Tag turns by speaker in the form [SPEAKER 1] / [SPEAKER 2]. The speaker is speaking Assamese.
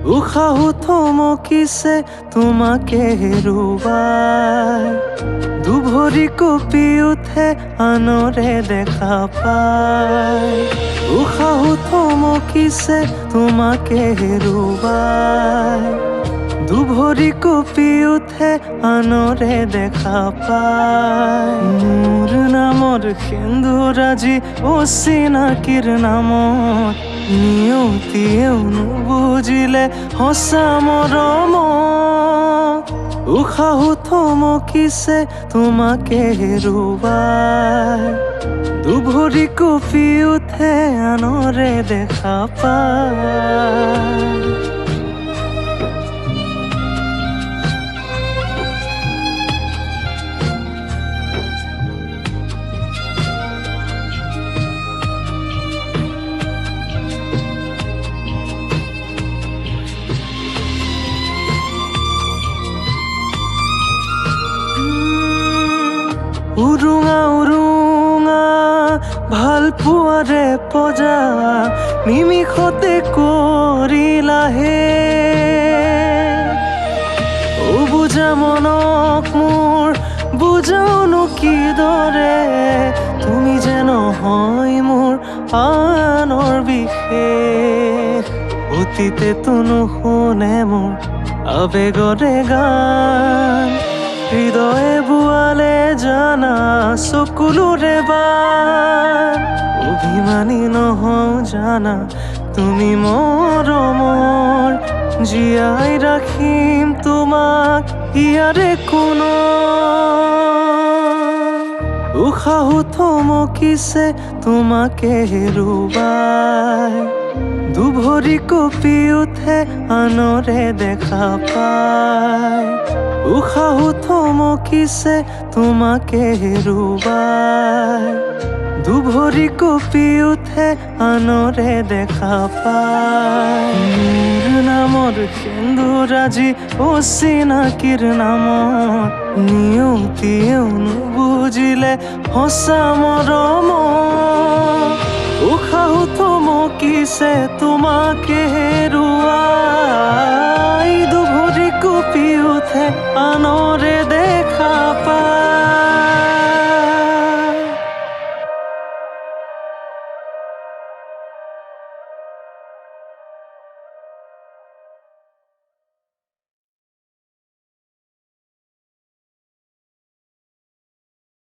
[SPEAKER 1] উশাহ থমকিছে তোমাকে হেৰুৱাই দুভৰি কঁপি উঠে আনৰে দেখা পাই উশাহ থমকিছে তোমাকে হেৰুৱাই দুভৰি কঁপি উঠে আনৰে দেখা পাই মোৰ নামৰ সেন্দুৰ আজি অচিনাকিৰ নামত নিয়তিয়েও নুবুজিলে সঁচা মৰমত উশাহ থমকিছে তোমাকে হেৰুৱাই দুভৰি কঁপি উঠে আনৰে দেখা পাই উৰুঙা উৰুঙা ভাল পোৱাৰে পজা নিমিষতে কৰিলাহে বুজা মনক মোৰ বুজাওনো কিদৰে তুমি যে নহয় মোৰ আনৰ বিশেষ অতীতেতো নুশুনে মোৰ আবেগৰে গান হৃদয়ে বোৱালে জানা চকুলোৰে বান অভিমানী নহওঁ জানা তুমি মৰমৰ জীয়াই ৰাখিম তোমাক ইয়াৰে কোনো উশাহ থমকিছে তোমাকে হেৰুৱাই দুভৰি কঁপি উঠে আনৰে দেখা পাই উশাহ থমকিছে তোমাকে হেৰুৱাই দুভৰি কঁপি উঠে আনৰে দেখা পাই মোৰ নামৰ সেন্দুৰ আজি অচিনাকিৰ নামত নিয়তিয়েও নুবুজিলে সঁচা মৰমত উশাহ থমকিছে তোমাকে হেৰুৱাই